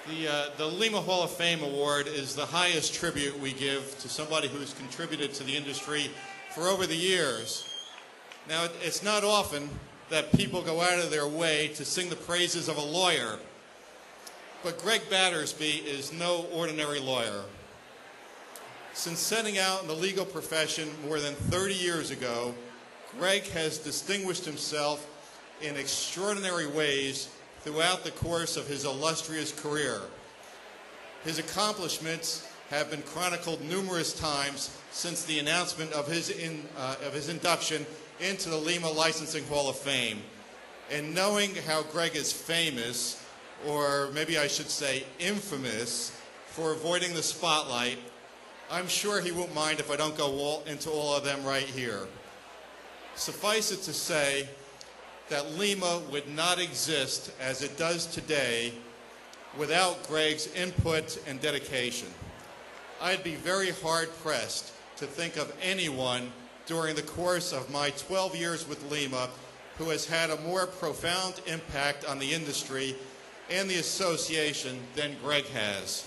The LIMA Hall of Fame Award is the highest tribute we give to somebody who's contributed to the industry for over the years. Now, it's not often that people go out of their way to sing the praises of a lawyer, but Greg Battersby is no ordinary lawyer. Since setting out in the legal profession more than 30 years ago, Greg has distinguished himself in extraordinary ways throughout the course of his illustrious career. His accomplishments have been chronicled numerous times since the announcement of his induction into the LIMA Licensing Hall of Fame. And knowing how Greg is famous, or maybe I should say infamous, for avoiding the spotlight, I'm sure he won't mind if I don't go into all of them right here. Suffice it to say that LIMA would not exist as it does today without Greg's input and dedication. I'd be very hard-pressed to think of anyone during the course of my 12 years with LIMA who has had a more profound impact on the industry and the association than Greg has.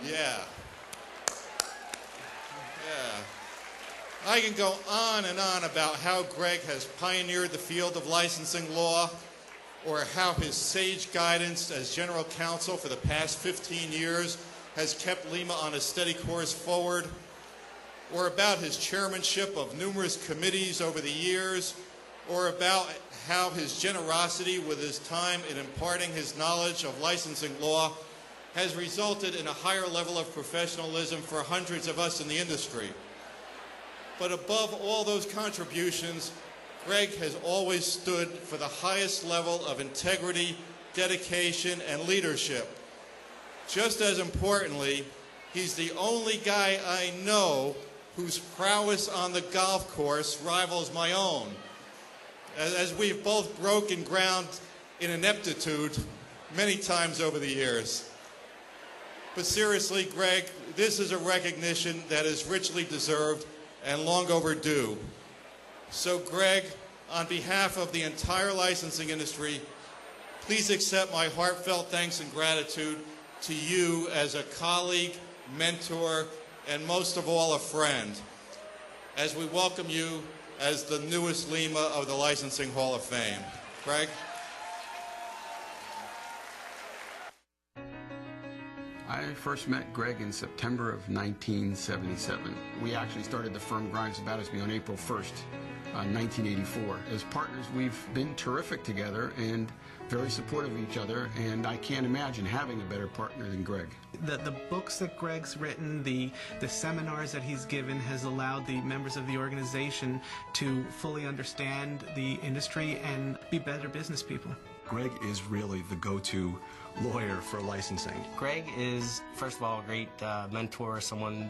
Yeah. I can go on and on about how Greg has pioneered the field of licensing law, or how his sage guidance as general counsel for the past 15 years has kept LIMA on a steady course forward, or about his chairmanship of numerous committees over the years, or about how his generosity with his time in imparting his knowledge of licensing law has resulted in a higher level of professionalism for hundreds of us in the industry. But above all those contributions, Greg has always stood for the highest level of integrity, dedication, and leadership. Just as importantly, he's the only guy I know whose prowess on the golf course rivals my own, as we've both broken ground in ineptitude many times over the years. But seriously, Greg, this is a recognition that is richly deserved and long overdue. So Greg, on behalf of the entire licensing industry, please accept my heartfelt thanks and gratitude to you as a colleague, mentor, and most of all, a friend, as we welcome you as the newest LIMA of the Licensing Hall of Fame. Greg? I first met Greg in September of 1977. We actually started the firm Grimes & Battersby on April 1st, 1984. As partners, we've been terrific together and very supportive of each other, and I can't imagine having a better partner than Greg. The books that Greg's written, the seminars that he's given has allowed the members of the organization to fully understand the industry and be better business people. Greg is really the go-to lawyer for licensing. Greg is, first of all, a great mentor, someone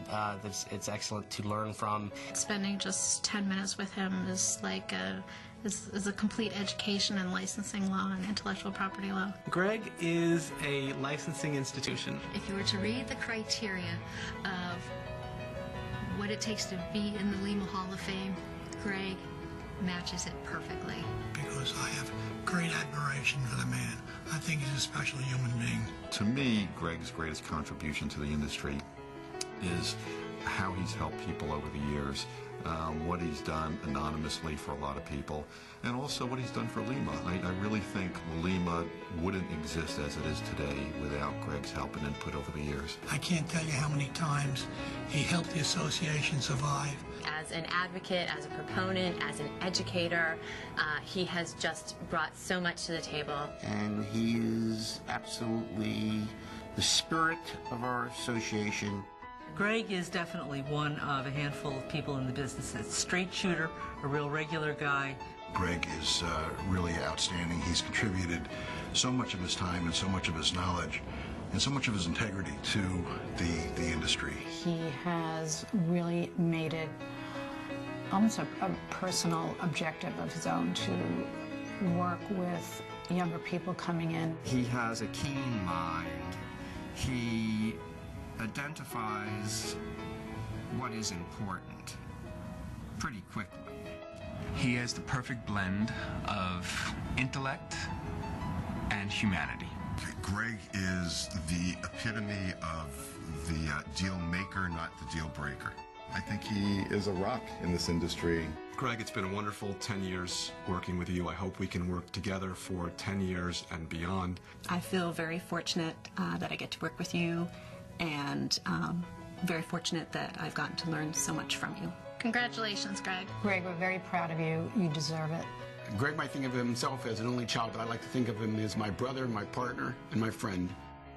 it's excellent to learn from. Spending just 10 minutes with him is like is a complete education in licensing law and intellectual property law. Greg is a licensing institution. If you were to read the criteria of what it takes to be in the LIMA Hall of Fame, Greg matches it perfectly. Because I have great admiration for the man. I think he's a special human being. To me, Greg's greatest contribution to the industry is how he's helped people over the years, what he's done anonymously for a lot of people, and also what he's done for LIMA. I really think LIMA wouldn't exist as it is today without Greg's help and input over the years. I can't tell you how many times he helped the association survive. As an advocate, as a proponent, as an educator, he has just brought so much to the table. And he is absolutely the spirit of our association. Greg is definitely one of a handful of people in the business. A straight shooter, a real regular guy. Greg is really outstanding. He's contributed so much of his time and so much of his knowledge and so much of his integrity to the industry. He has really made it almost a personal objective of his own to work with younger people coming in. He has a keen mind. He identifies what is important pretty quickly. He has the perfect blend of intellect and humanity. Greg is the epitome of the deal maker, not the deal breaker. I think he is a rock in this industry. Greg, it's been a wonderful 10 years working with you. I hope we can work together for 10 years and beyond. I feel very fortunate that I get to work with you, and very fortunate that I've gotten to learn so much from you. Congratulations, Greg. Greg, we're very proud of you. You deserve it. Greg might think of himself as an only child, but I like to think of him as my brother, my partner, and my friend.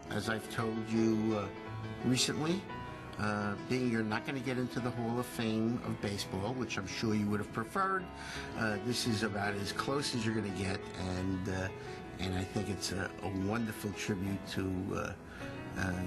As I've told you recently, being you're not going to get into the Hall of Fame of baseball, which I'm sure you would have preferred, this is about as close as you're going to get, and I think it's a wonderful tribute to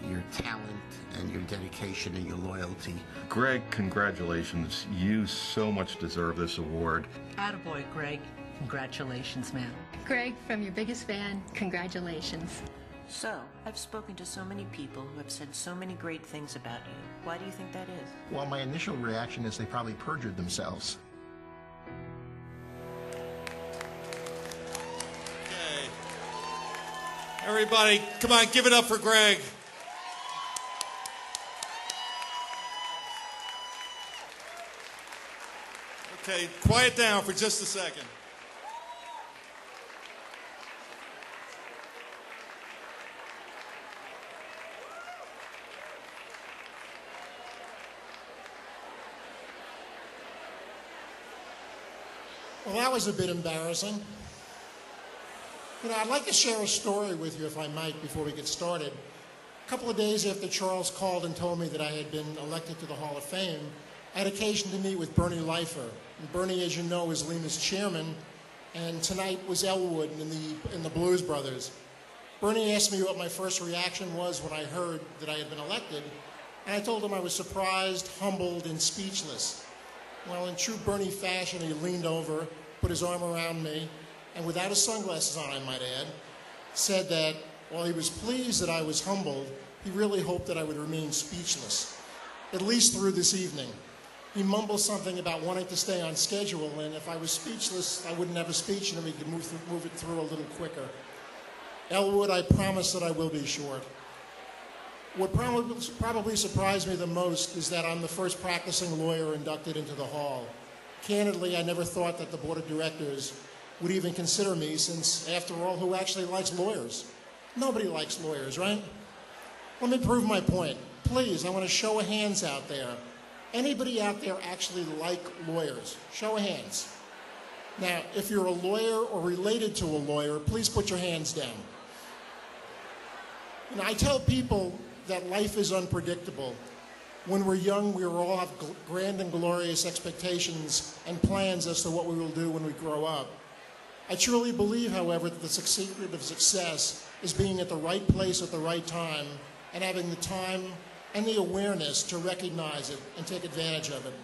your talent and your dedication and your loyalty. Greg, congratulations. You so much deserve this award. Attaboy, Greg. Congratulations, man. Greg, from your biggest fan, congratulations. So, I've spoken to so many people who have said so many great things about you. Why do you think that is? Well, my initial reaction is they probably perjured themselves. Okay. Everybody, come on, give it up for Greg. Okay, quiet down for just a second. Well, that was a bit embarrassing. You know, I'd like to share a story with you, if I might, before we get started. A couple of days after Charles called and told me that I had been elected to the Hall of Fame, I had occasion to meet with Bernie Leifer. And Bernie, as you know, is LIMA's chairman, and tonight was Elwood in the Blues Brothers. Bernie asked me what my first reaction was when I heard that I had been elected, and I told him I was surprised, humbled, and speechless. Well, in true Bernie fashion, he leaned over, put his arm around me, and without his sunglasses on, I might add, said that while he was pleased that I was humbled, he really hoped that I would remain speechless, at least through this evening. He mumbled something about wanting to stay on schedule, and if I was speechless, I wouldn't have a speech, and we could move it through a little quicker. Elwood, I promise that I will be short. What probably surprised me the most is that I'm the first practicing lawyer inducted into the Hall. Candidly, I never thought that the board of directors would even consider me, since, after all, who actually likes lawyers? Nobody likes lawyers, right? Let me prove my point. Please, I want a show of hands out there. Anybody out there actually like lawyers? Show of hands. Now, if you're a lawyer or related to a lawyer, please put your hands down. You know, I tell people that life is unpredictable. When we're young, we all have grand and glorious expectations and plans as to what we will do when we grow up. I truly believe, however, that the secret of success is being at the right place at the right time and having the time and the awareness to recognize it and take advantage of it.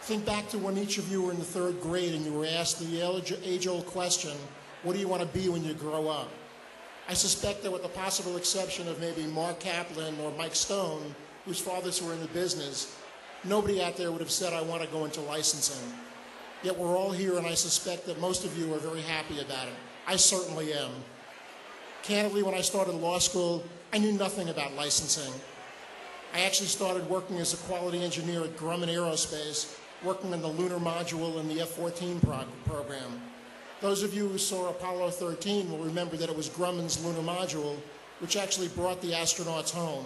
Think back to when each of you were in the 3rd grade and you were asked the age-old question, what do you want to be when you grow up? I suspect that with the possible exception of maybe Mark Kaplan or Mike Stone, whose fathers were in the business, nobody out there would have said, I want to go into licensing. Yet we're all here, and I suspect that most of you are very happy about it. I certainly am. Candidly, when I started law school, I knew nothing about licensing. I actually started working as a quality engineer at Grumman Aerospace, working on the lunar module and the F-14 program. Those of you who saw Apollo 13 will remember that it was Grumman's lunar module which actually brought the astronauts home.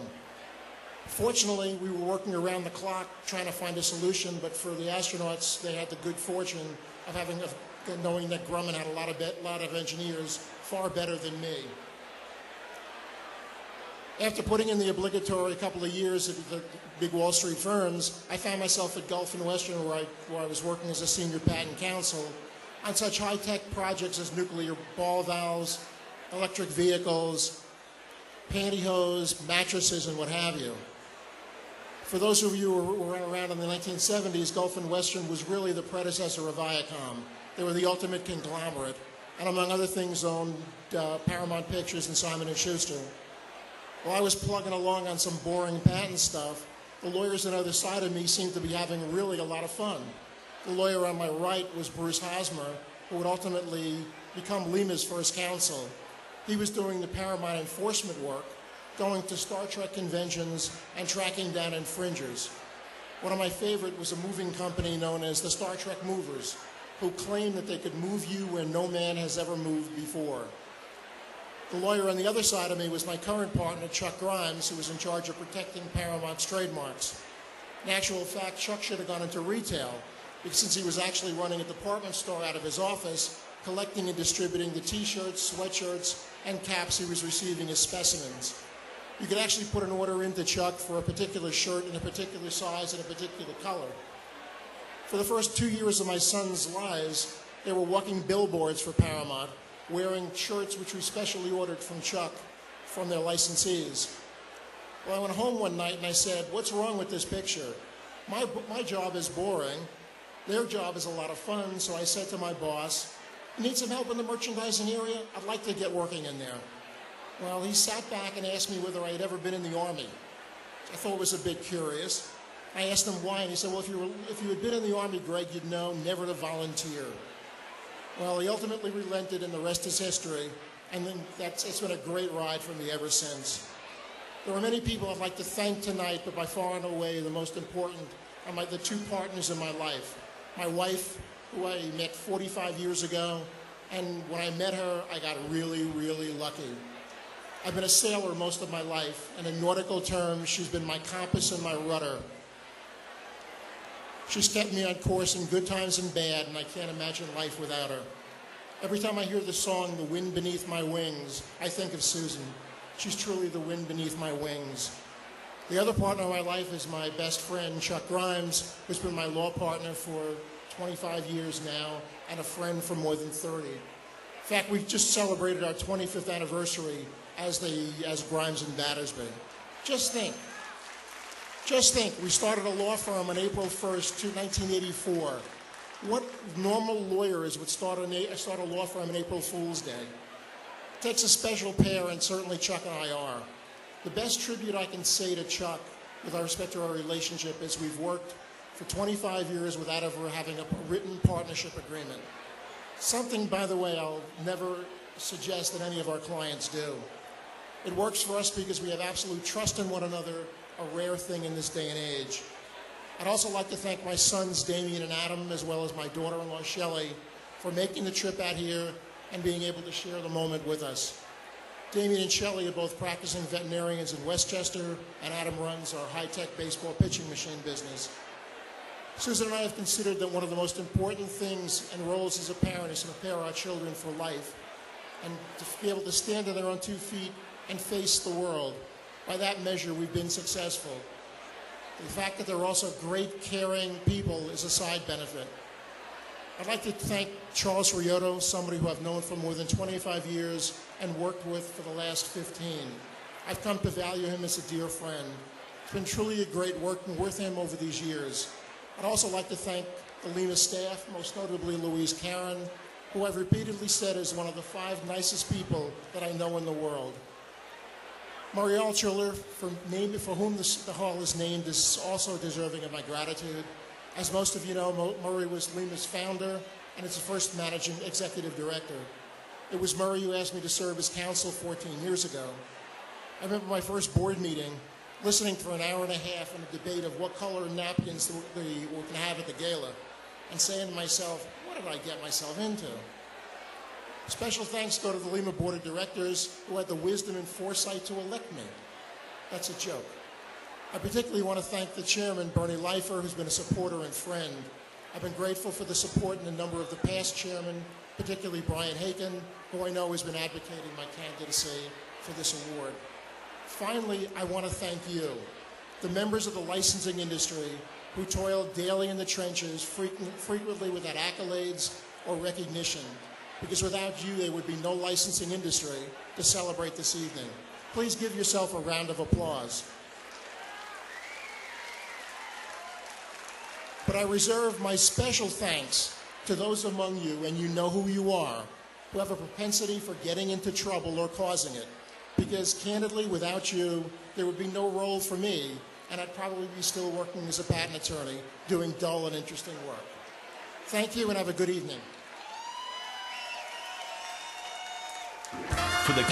Fortunately, we were working around the clock trying to find a solution, but for the astronauts, they had the good fortune of knowing that Grumman had a lot of engineers far better than me. After putting in the obligatory couple of years at the big Wall Street firms, I found myself at Gulf and Western, where I was working as a senior patent counsel on such high-tech projects as nuclear ball valves, electric vehicles, pantyhose, mattresses, and what have you. For those of you who were around in the 1970s, Gulf and Western was really the predecessor of Viacom. They were the ultimate conglomerate, and among other things owned Paramount Pictures and Simon & Schuster. While I was plugging along on some boring patent stuff, the lawyers on the other side of me seemed to be having really a lot of fun. The lawyer on my right was Bruce Hosmer, who would ultimately become LIMA's first counsel. He was doing the Paramount enforcement work, going to Star Trek conventions and tracking down infringers. One of my favorite was a moving company known as the Star Trek Movers, who claimed that they could move you where no man has ever moved before. The lawyer on the other side of me was my current partner, Chuck Grimes, who was in charge of protecting Paramount's trademarks. In actual fact, Chuck should have gone into retail, because since he was actually running a department store out of his office, collecting and distributing the t-shirts, sweatshirts, and caps he was receiving as specimens. You could actually put an order into Chuck for a particular shirt in a particular size and a particular color. For the first 2 years of my son's lives, they were walking billboards for Paramount, wearing shirts which we specially ordered from Chuck from their licensees. Well, I went home one night and I said, what's wrong with this picture? My job is boring. Their job is a lot of fun, so I said to my boss, you need some help in the merchandising area? I'd like to get working in there. Well, he sat back and asked me whether I had ever been in the Army. I thought it was a bit curious. I asked him why, and he said, well, if you had been in the Army, Greg, you'd know never to volunteer. Well, he ultimately relented, and the rest is history, and then it's been a great ride for me ever since. There are many people I'd like to thank tonight, but by far and away the most important are the two partners in my life. My wife, who I met 45 years ago, and when I met her, I got really, really lucky. I've been a sailor most of my life, and in nautical terms, she's been my compass and my rudder. She's kept me on course in good times and bad, and I can't imagine life without her. Every time I hear the song, The Wind Beneath My Wings, I think of Susan. She's truly the wind beneath my wings. The other partner of my life is my best friend, Chuck Grimes, who's been my law partner for 25 years now, and a friend for more than 30. In fact, we just celebrated our 25th anniversary as Grimes and Battersby. Just think, we started a law firm on April 1st, 1984. What normal lawyers would start a law firm on April Fool's Day? It takes a special pair, and certainly Chuck and I are. The best tribute I can say to Chuck with respect to our relationship is we've worked for 25 years without ever having a written partnership agreement. Something, by the way, I'll never suggest that any of our clients do. It works for us because we have absolute trust in one another, a rare thing in this day and age. I'd also like to thank my sons, Damien and Adam, as well as my daughter-in-law, Shelley, for making the trip out here and being able to share the moment with us. Damien and Shelley are both practicing veterinarians in Westchester, and Adam runs our high-tech baseball pitching machine business. Susan and I have considered that one of the most important things and roles as a parent is to prepare our children for life and to be able to stand on their own 2 feet and face the world. By that measure, we've been successful. The fact that they're also great, caring people is a side benefit. I'd like to thank Charles Riotto, somebody who I've known for more than 25 years and worked with for the last 15. I've come to value him as a dear friend. It's been truly a great working with him over these years. I'd also like to thank the LIMA staff, most notably Louise Caron, who I've repeatedly said is one of the 5 nicest people that I know in the world. Murray Altschuler, for whom the hall is named, is also deserving of my gratitude. As most of you know, Murray was LIMA's founder and its first managing executive director. It was Murray who asked me to serve as counsel 14 years ago. I remember my first board meeting, listening for an hour and a half in a debate of what color napkins we can have at the gala, and saying to myself, what did I get myself into? Special thanks go to the LIMA Board of Directors, who had the wisdom and foresight to elect me. That's a joke. I particularly want to thank the chairman, Bernie Leifer, who's been a supporter and friend. I've been grateful for the support in a number of the past chairmen, particularly Brian Haken, who I know has been advocating my candidacy for this award. Finally, I want to thank you, the members of the licensing industry who toil daily in the trenches, frequently without accolades or recognition, because without you, there would be no licensing industry to celebrate this evening. Please give yourself a round of applause. But I reserve my special thanks to those among you, and you know who you are, who have a propensity for getting into trouble or causing it. Because candidly, without you, there would be no role for me, and I'd probably be still working as a patent attorney, doing dull and interesting work. Thank you, and have a good evening. For the